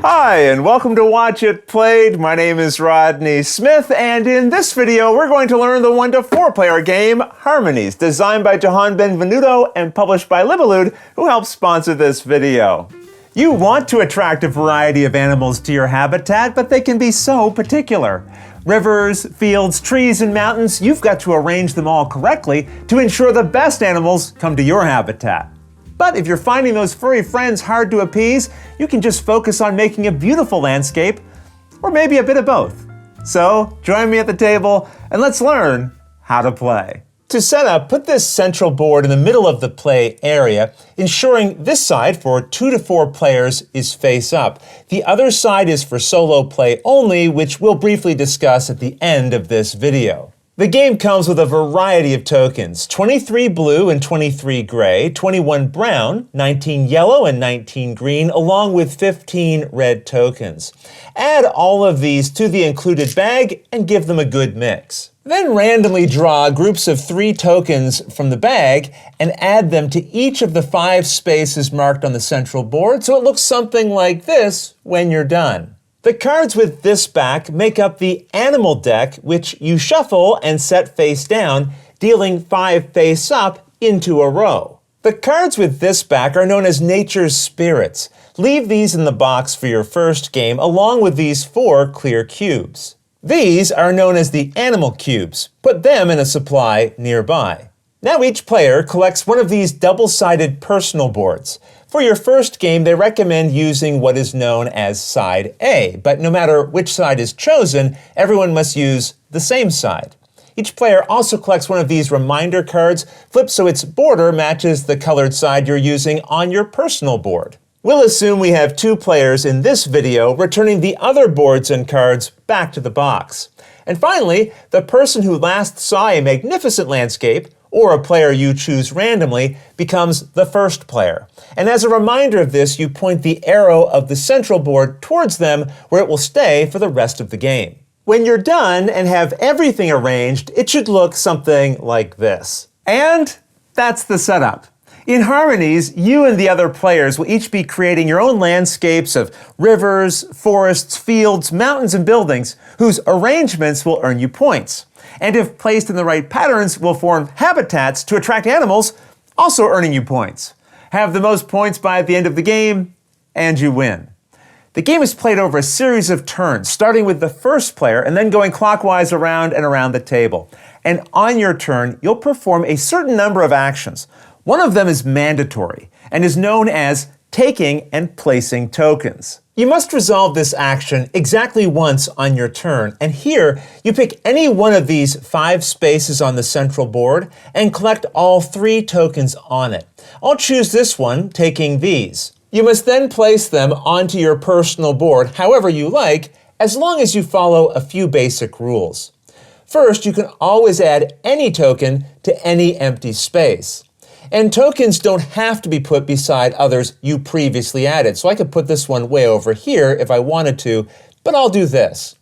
Hi, and welcome to Watch It Played. My name is Rodney Smith, and in this video, we're going to learn the 1 to 4 player game, Harmonies, designed by Jahan Benvenuto and published by Libellude, who helped sponsor this video. You want to attract a variety of animals to your habitat, but they can be so particular. Rivers, fields, trees, and mountains, you've got to arrange them all correctly to ensure the best animals come to your habitat. But if you're finding those furry friends hard to appease, you can just focus on making a beautiful landscape, or maybe a bit of both. So, join me at the table and let's learn how to play. To set up, put this central board in the middle of the play area, ensuring this side for 2 to 4 players is face up. The other side is for solo play only, which we'll briefly discuss at the end of this video. The game comes with a variety of tokens, 23 blue and 23 gray, 21 brown, 19 yellow, and 19 green, along with 15 red tokens. Add all of these to the included bag and give them a good mix. Then randomly draw groups of 3 tokens from the bag and add them to each of the 5 spaces marked on the central board so it looks something like this when you're done. The cards with this back make up the animal deck, which you shuffle and set face down, dealing 5 face up into a row. The cards with this back are known as nature's spirits. Leave these in the box for your first game, along with these 4 clear cubes. These are known as the animal cubes. Put them in a supply nearby. Now each player collects one of these double-sided personal boards. For your first game, they recommend using what is known as side A, but no matter which side is chosen, everyone must use the same side. Each player also collects one of these reminder cards, flipped so its border matches the colored side you're using on your personal board. We'll assume we have 2 players in this video, returning the other boards and cards back to the box. And finally, the person who last saw a magnificent landscape, or a player you choose randomly, becomes the first player. And as a reminder of this, you point the arrow of the central board towards them, where it will stay for the rest of the game. When you're done and have everything arranged, it should look something like this. And that's the setup. In Harmonies, you and the other players will each be creating your own landscapes of rivers, forests, fields, mountains, and buildings, whose arrangements will earn you points. And if placed in the right patterns, will form habitats to attract animals, also earning you points. Have the most points by the end of the game, and you win. The game is played over a series of turns, starting with the first player and then going clockwise around and around the table. And on your turn, you'll perform a certain number of actions. One of them is mandatory and is known as taking and placing tokens. You must resolve this action exactly once on your turn, and here you pick any one of these 5 spaces on the central board and collect all 3 tokens on it. I'll choose this one, taking these. You must then place them onto your personal board however you like, as long as you follow a few basic rules. First, you can always add any token to any empty space. And tokens don't have to be put beside others you previously added. So I could put this one way over here if I wanted to, but I'll do this.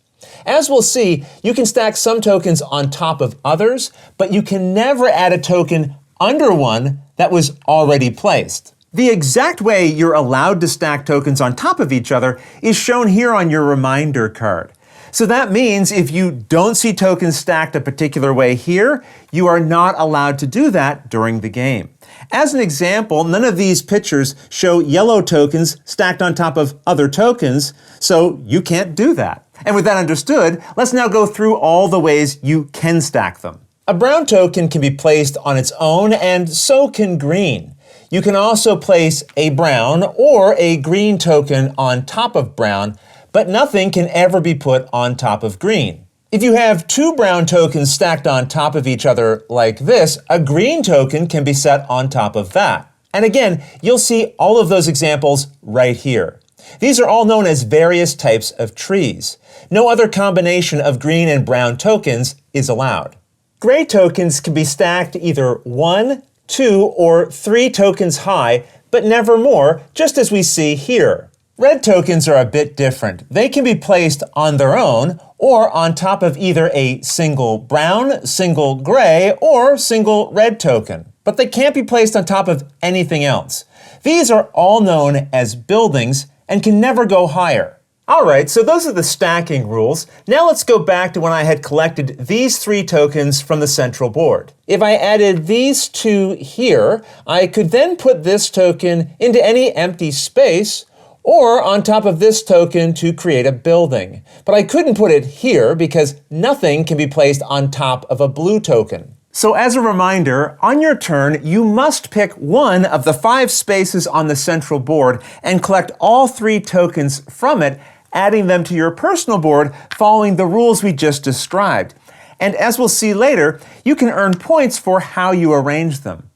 As we'll see, you can stack some tokens on top of others, but you can never add a token under one that was already placed. The exact way you're allowed to stack tokens on top of each other is shown here on your reminder card. So that means if you don't see tokens stacked a particular way here, you are not allowed to do that during the game. As an example, none of these pictures show yellow tokens stacked on top of other tokens, so you can't do that. And with that understood, let's now go through all the ways you can stack them. A brown token can be placed on its own, and so can green. You can also place a brown or a green token on top of brown, but nothing can ever be put on top of green. If you have 2 brown tokens stacked on top of each other like this, a green token can be set on top of that. And again, you'll see all of those examples right here. These are all known as various types of trees. No other combination of green and brown tokens is allowed. Gray tokens can be stacked either 1, 2, or 3 tokens high, but never more, just as we see here. Red tokens are a bit different. They can be placed on their own or on top of either a single brown, single gray, or single red token. But they can't be placed on top of anything else. These are all known as buildings and can never go higher. Alright, so those are the stacking rules. Now let's go back to when I had collected these 3 tokens from the central board. If I added these 2 here, I could then put this token into any empty space or on top of this token to create a building. But I couldn't put it here because nothing can be placed on top of a blue token. So as a reminder, on your turn, you must pick one of the 5 spaces on the central board and collect all 3 tokens from it, adding them to your personal board following the rules we just described. And as we'll see later, you can earn points for how you arrange them.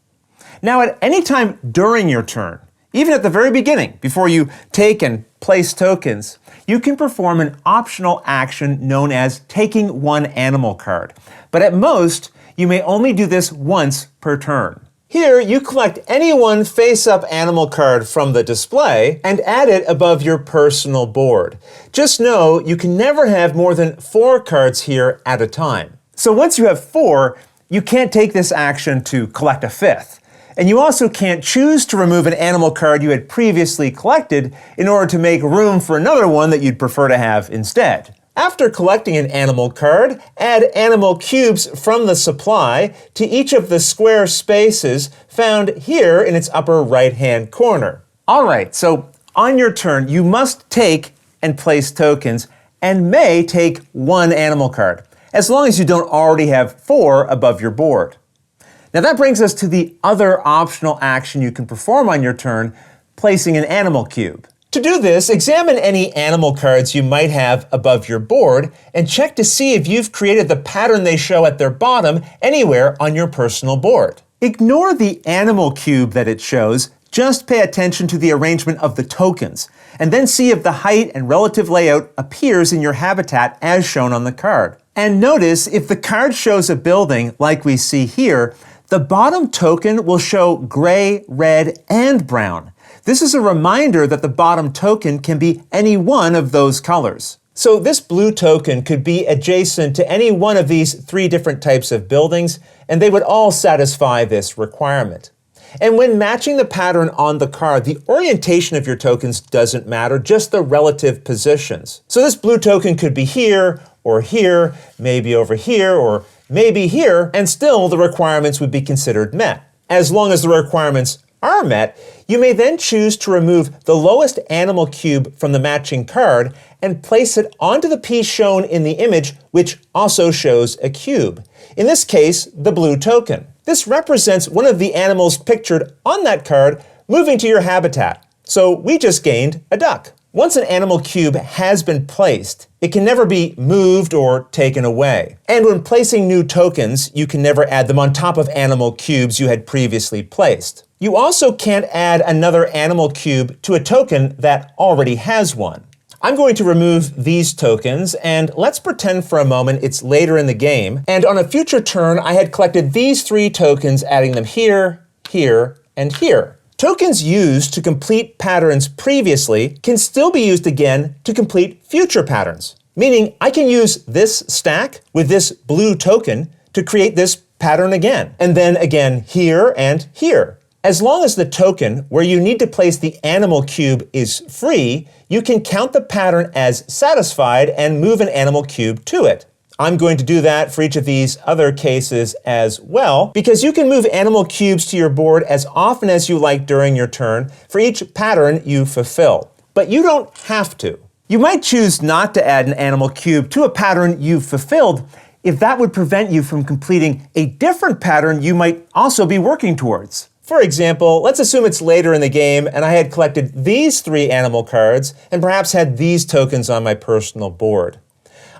Now, at any time during your turn, even at the very beginning, before you take and place tokens, you can perform an optional action known as taking one animal card. But at most, you may only do this once per turn. Here, you collect any one face-up animal card from the display and add it above your personal board. Just know you can never have more than 4 cards here at a time. So once you have 4, you can't take this action to collect a 5th. And you also can't choose to remove an animal card you had previously collected in order to make room for another one that you'd prefer to have instead. After collecting an animal card, add animal cubes from the supply to each of the square spaces found here in its upper right-hand corner. Alright, so on your turn, you must take and place tokens and may take 1 animal card, as long as you don't already have 4 above your board. Now that brings us to the other optional action you can perform on your turn, placing an animal cube. To do this, examine any animal cards you might have above your board and check to see if you've created the pattern they show at their bottom anywhere on your personal board. Ignore the animal cube that it shows, just pay attention to the arrangement of the tokens, and then see if the height and relative layout appears in your habitat as shown on the card. And notice if the card shows a building like we see here, the bottom token will show gray, red, and brown. This is a reminder that the bottom token can be any one of those colors. So this blue token could be adjacent to any one of these 3 different types of buildings, and they would all satisfy this requirement. And when matching the pattern on the card, the orientation of your tokens doesn't matter, just the relative positions. So this blue token could be here, maybe over here, or maybe here, and still the requirements would be considered met. As long as the requirements are met, you may then choose to remove the lowest animal cube from the matching card and place it onto the piece shown in the image, which also shows a cube. In this case, the blue token. This represents one of the animals pictured on that card moving to your habitat. So we just gained a duck. Once an animal cube has been placed, it can never be moved or taken away. And when placing new tokens, you can never add them on top of animal cubes you had previously placed. You also can't add another animal cube to a token that already has one. I'm going to remove these tokens, and let's pretend for a moment it's later in the game, and on a future turn I had collected these 3 tokens, adding them here, here, and here. Tokens used to complete patterns previously can still be used again to complete future patterns. Meaning I can use this stack with this blue token to create this pattern again, and then again here and here. As long as the token where you need to place the animal cube is free, you can count the pattern as satisfied and move an animal cube to it. I'm going to do that for each of these other cases as well, because you can move animal cubes to your board as often as you like during your turn for each pattern you fulfill. But you don't have to. You might choose not to add an animal cube to a pattern you've fulfilled if that would prevent you from completing a different pattern you might also be working towards. For example, let's assume it's later in the game and I had collected these 3 animal cards and perhaps had these tokens on my personal board.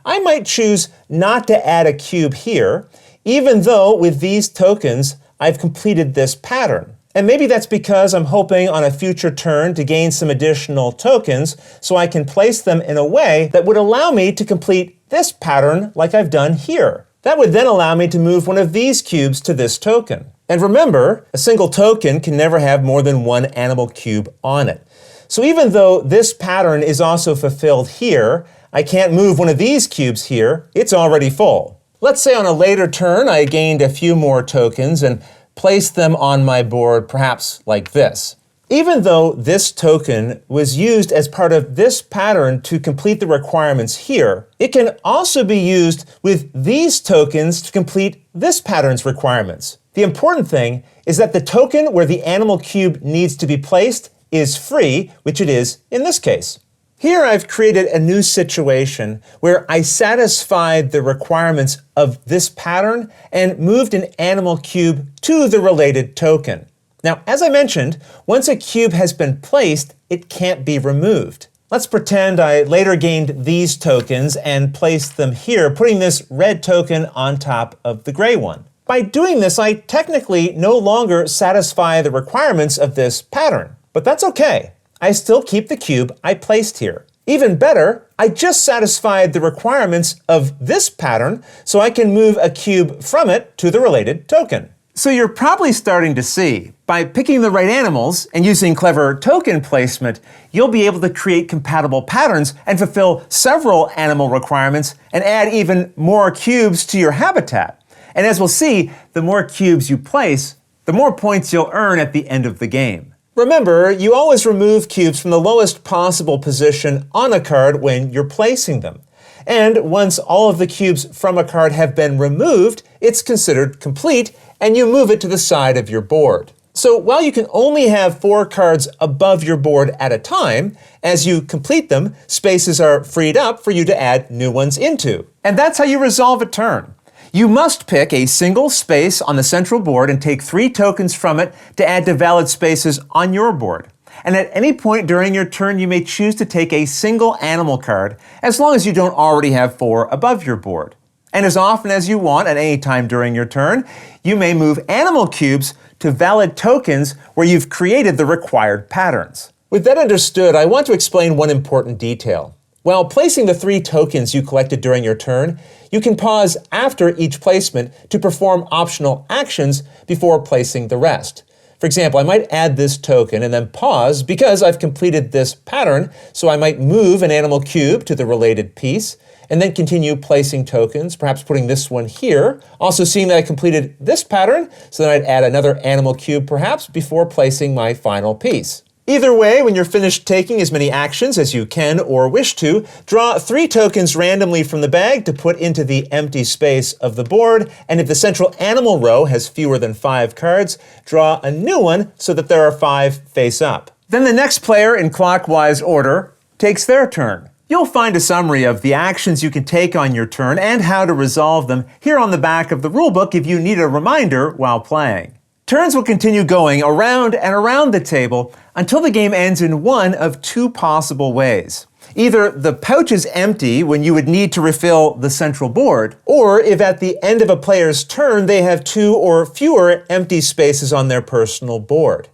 I might choose not to add a cube here, even though with these tokens, I've completed this pattern. And maybe that's because I'm hoping on a future turn to gain some additional tokens so I can place them in a way that would allow me to complete this pattern like I've done here. That would then allow me to move one of these cubes to this token. And remember, a single token can never have more than 1 animal cube on it. So even though this pattern is also fulfilled here, I can't move one of these cubes here, it's already full. Let's say on a later turn I gained a few more tokens and placed them on my board perhaps like this. Even though this token was used as part of this pattern to complete the requirements here, it can also be used with these tokens to complete this pattern's requirements. The important thing is that the token where the animal cube needs to be placed is free, which it is in this case. Here I've created a new situation where I satisfied the requirements of this pattern and moved an animal cube to the related token. Now, as I mentioned, once a cube has been placed, it can't be removed. Let's pretend I later gained these tokens and placed them here, putting this red token on top of the gray one. By doing this, I technically no longer satisfy the requirements of this pattern. But that's okay. I still keep the cube I placed here. Even better, I just satisfied the requirements of this pattern, so I can move a cube from it to the related token. So you're probably starting to see, by picking the right animals and using clever token placement, you'll be able to create compatible patterns and fulfill several animal requirements and add even more cubes to your habitat. And as we'll see, the more cubes you place, the more points you'll earn at the end of the game. Remember, you always remove cubes from the lowest possible position on a card when you're placing them. And once all of the cubes from a card have been removed, it's considered complete, and you move it to the side of your board. So while you can only have 4 cards above your board at a time, as you complete them, spaces are freed up for you to add new ones into. And that's how you resolve a turn. You must pick a single space on the central board and take 3 tokens from it to add to valid spaces on your board. And at any point during your turn, you may choose to take a single animal card, as long as you don't already have 4 above your board. And as often as you want at any time during your turn, you may move animal cubes to valid tokens where you've created the required patterns. With that understood, I want to explain one important detail. While placing the 3 tokens you collected during your turn, you can pause after each placement to perform optional actions before placing the rest. For example, I might add this token and then pause because I've completed this pattern, so I might move an animal cube to the related piece, and then continue placing tokens, perhaps putting this one here. Also seeing that I completed this pattern, so then I'd add another animal cube perhaps before placing my final piece. Either way, when you're finished taking as many actions as you can or wish to, draw 3 tokens randomly from the bag to put into the empty space of the board, and if the central animal row has fewer than 5 cards, draw a new one so that there are 5 face up. Then the next player in clockwise order takes their turn. You'll find a summary of the actions you can take on your turn and how to resolve them here on the back of the rulebook if you need a reminder while playing. Turns will continue going around and around the table until the game ends in one of 2 possible ways. Either the pouch is empty when you would need to refill the central board, or if at the end of a player's turn they have 2 or fewer empty spaces on their personal board.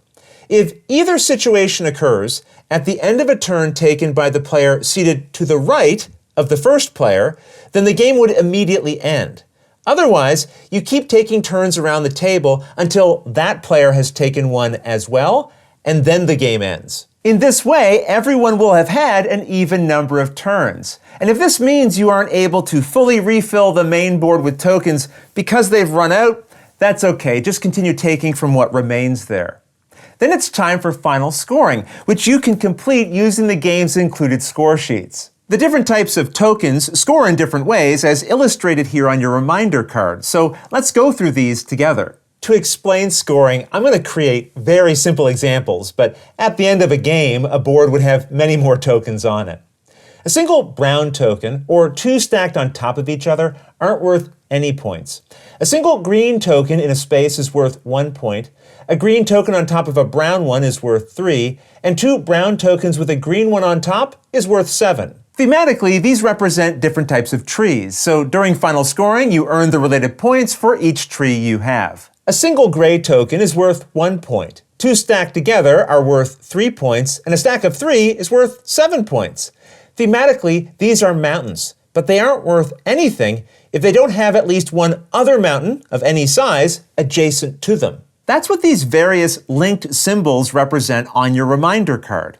If either situation occurs at the end of a turn taken by the player seated to the right of the first player, then the game would immediately end. Otherwise, you keep taking turns around the table until that player has taken one as well, and then the game ends. In this way, everyone will have had an even number of turns. And if this means you aren't able to fully refill the main board with tokens because they've run out, that's okay. Just continue taking from what remains there. Then it's time for final scoring, which you can complete using the game's included score sheets. The different types of tokens score in different ways, as illustrated here on your reminder card. So let's go through these together. To explain scoring, I'm going to create very simple examples, but at the end of a game, a board would have many more tokens on it. A single brown token, or 2 stacked on top of each other, aren't worth any points. A single green token in a space is worth 1 point. A green token on top of a brown one is worth 3, and 2 brown tokens with a green one on top is worth 7. Thematically, these represent different types of trees, so during final scoring, you earn the related points for each tree you have. A single gray token is worth 1 point. 2 stacked together are worth 3 points, and a stack of 3 is worth 7 points. Thematically, these are mountains, but they aren't worth anything if they don't have at least one other mountain of any size adjacent to them. That's what these various linked symbols represent on your reminder card.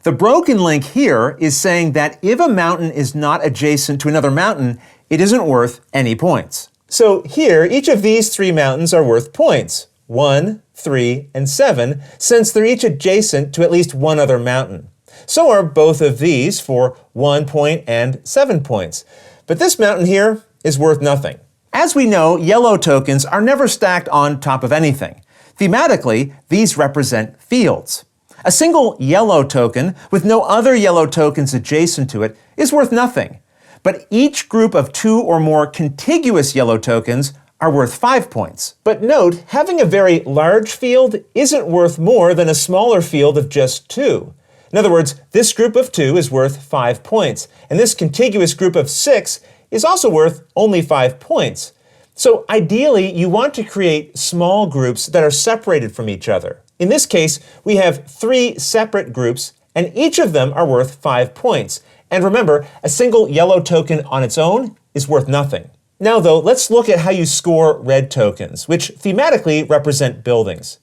The broken link here is saying that if a mountain is not adjacent to another mountain, it isn't worth any points. So here, each of these 3 mountains are worth points. 1, 3, and 7, since they're each adjacent to at least one other mountain. So are both of these for 1 point and 7 points. But this mountain here is worth nothing. As we know, yellow tokens are never stacked on top of anything. Thematically, these represent fields. A single yellow token with no other yellow tokens adjacent to it is worth nothing. But each group of 2 or more contiguous yellow tokens are worth 5 points. But note, having a very large field isn't worth more than a smaller field of just 2. In other words, this group of 2 is worth 5 points, and this contiguous group of 6 is also worth only 5 points. So ideally, you want to create small groups that are separated from each other. In this case, we have 3 separate groups, and each of them are worth 5 points. And remember, a single yellow token on its own is worth nothing. Now though, let's look at how you score red tokens, which thematically represent buildings.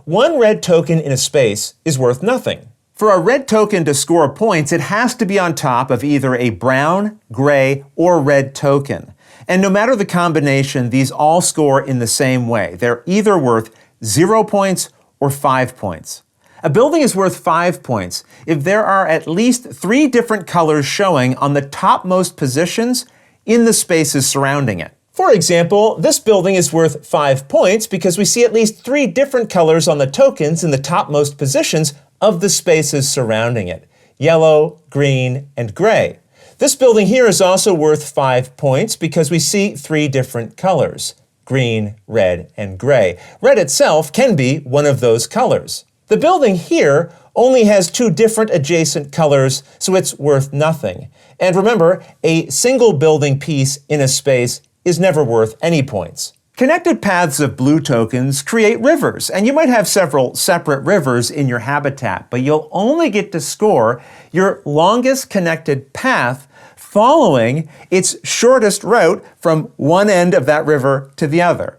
1 red token in a space is worth nothing. For a red token to score points, it has to be on top of either a brown, gray, or red token. And no matter the combination, these all score in the same way. They're either worth 0 points or 5 points. A building is worth 5 points if there are at least 3 different colors showing on the topmost positions in the spaces surrounding it. For example, this building is worth 5 points because we see at least 3 different colors on the tokens in the topmost positions of the spaces surrounding it: yellow, green, and gray. This building here is also worth 5 points because we see 3 different colors: green, red, and gray. Red itself can be one of those colors. The building here only has 2 different adjacent colors, so it's worth nothing. And remember, a single building piece in a space is never worth any points. Connected paths of blue tokens create rivers, and you might have several separate rivers in your habitat, but you'll only get to score your longest connected path following its shortest route from one end of that river to the other.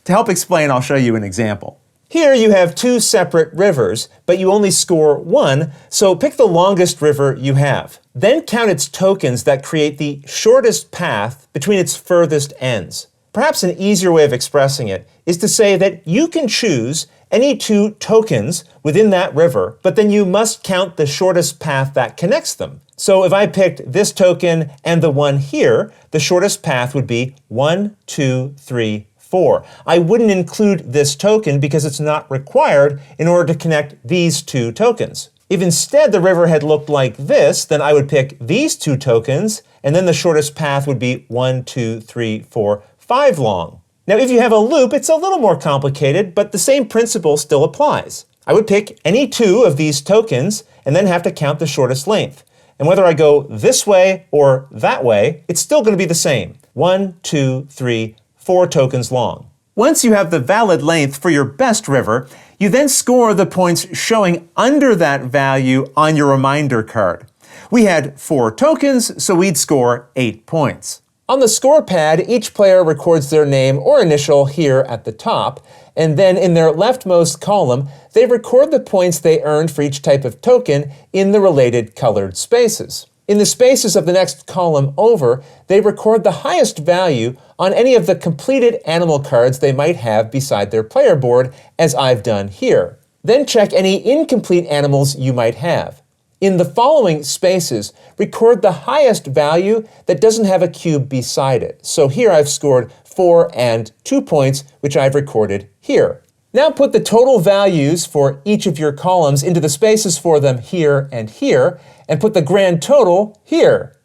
To help explain, I'll show you an example. Here you have 2 separate rivers, but you only score 1, so pick the longest river you have. Then count its tokens that create the shortest path between its furthest ends. Perhaps an easier way of expressing it is to say that you can choose any 2 tokens within that river, but then you must count the shortest path that connects them. So if I picked this token and the one here, the shortest path would be 1, 2, 3, 4. I wouldn't include this token because it's not required in order to connect these 2 tokens. If instead the river had looked like this, then I would pick these 2 tokens, and then the shortest path would be 1, 2, 3, 4, 5 long. Now if you have a loop, it's a little more complicated, but the same principle still applies. I would pick any 2 of these tokens and then have to count the shortest length. And whether I go this way or that way, it's still going to be the same. 1, 2, 3, 4 tokens long. Once you have the valid length for your best river, you then score the points showing under that value on your reminder card. We had 4 tokens, so we'd score 8 points. On the score pad, each player records their name or initial here at the top, and then in their leftmost column, they record the points they earned for each type of token in the related colored spaces. In the spaces of the next column over, they record the highest value on any of the completed animal cards they might have beside their player board, as I've done here. Then check any incomplete animals you might have. In the following spaces, record the highest value that doesn't have a cube beside it. So here I've scored 4 and 2 points, which I've recorded here. Now put the total values for each of your columns into the spaces for them here, and put the grand total here.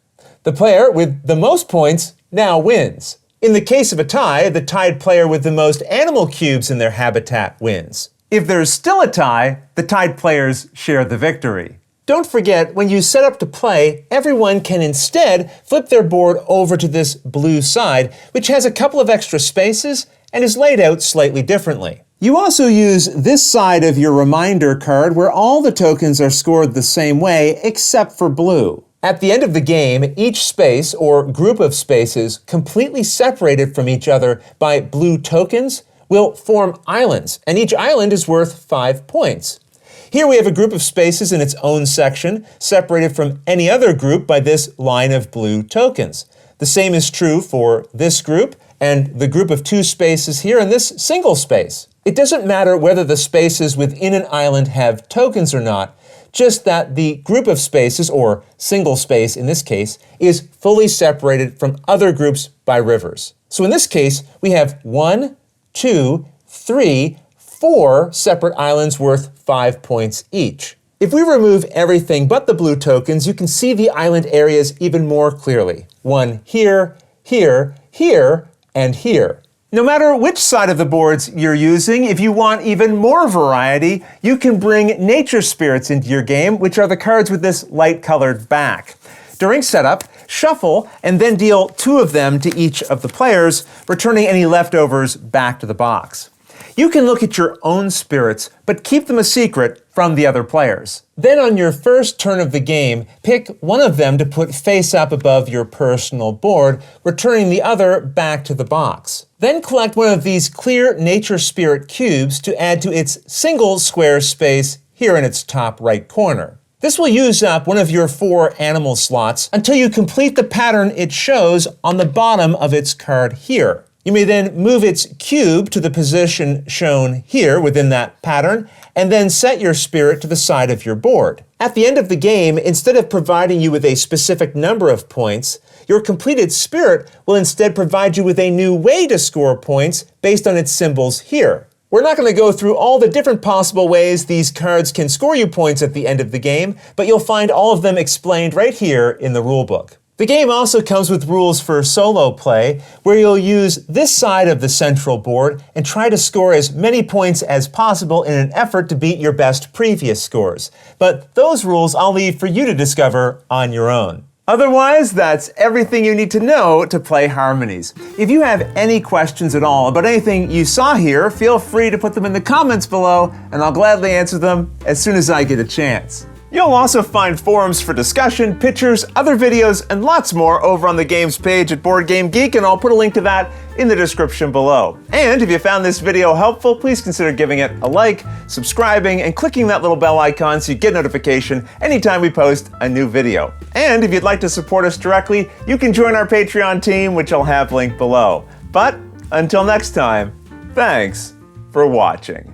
The player with the most points now wins. In the case of a tie, the tied player with the most animal cubes in their habitat wins. If there's still a tie, the tied players share the victory. Don't forget, when you set up to play, everyone can instead flip their board over to this blue side, which has a couple of extra spaces and is laid out slightly differently. You also use this side of your reminder card where all the tokens are scored the same way except for blue. At the end of the game, each space or group of spaces completely separated from each other by blue tokens will form islands, and each island is worth 5 points. Here we have a group of spaces in its own section, separated from any other group by this line of blue tokens. The same is true for this group and the group of 2 spaces here and this single space. It doesn't matter whether the spaces within an island have tokens or not, just that the group of spaces, or single space in this case, is fully separated from other groups by rivers. So in this case, we have 1, 2, 3, 4 separate islands worth 5 points each. If we remove everything but the blue tokens, you can see the island areas even more clearly. One here, here, here, and here. No matter which side of the boards you're using, if you want even more variety, you can bring nature spirits into your game, which are the cards with this light-colored back. During setup, shuffle and then deal 2 of them to each of the players, returning any leftovers back to the box. You can look at your own spirits, but keep them a secret from the other players. Then on your first turn of the game, pick one of them to put face up above your personal board, returning the other back to the box. Then collect one of these clear nature spirit cubes to add to its single square space here in its top right corner. This will use up one of your 4 animal slots until you complete the pattern it shows on the bottom of its card here. You may then move its cube to the position shown here within that pattern, and then set your spirit to the side of your board. At the end of the game, instead of providing you with a specific number of points, your completed spirit will instead provide you with a new way to score points based on its symbols here. We're not going to go through all the different possible ways these cards can score you points at the end of the game, but you'll find all of them explained right here in the rulebook. The game also comes with rules for solo play, where you'll use this side of the central board and try to score as many points as possible in an effort to beat your best previous scores. But those rules I'll leave for you to discover on your own. Otherwise, that's everything you need to know to play Harmonies. If you have any questions at all about anything you saw here, feel free to put them in the comments below, and I'll gladly answer them as soon as I get a chance. You'll also find forums for discussion, pictures, other videos, and lots more over on the games page at Board Game Geek, and I'll put a link to that in the description below. And if you found this video helpful, please consider giving it a like, subscribing, and clicking that little bell icon so you get notification anytime we post a new video. And if you'd like to support us directly, you can join our Patreon team, which I'll have linked below. But until next time, thanks for watching.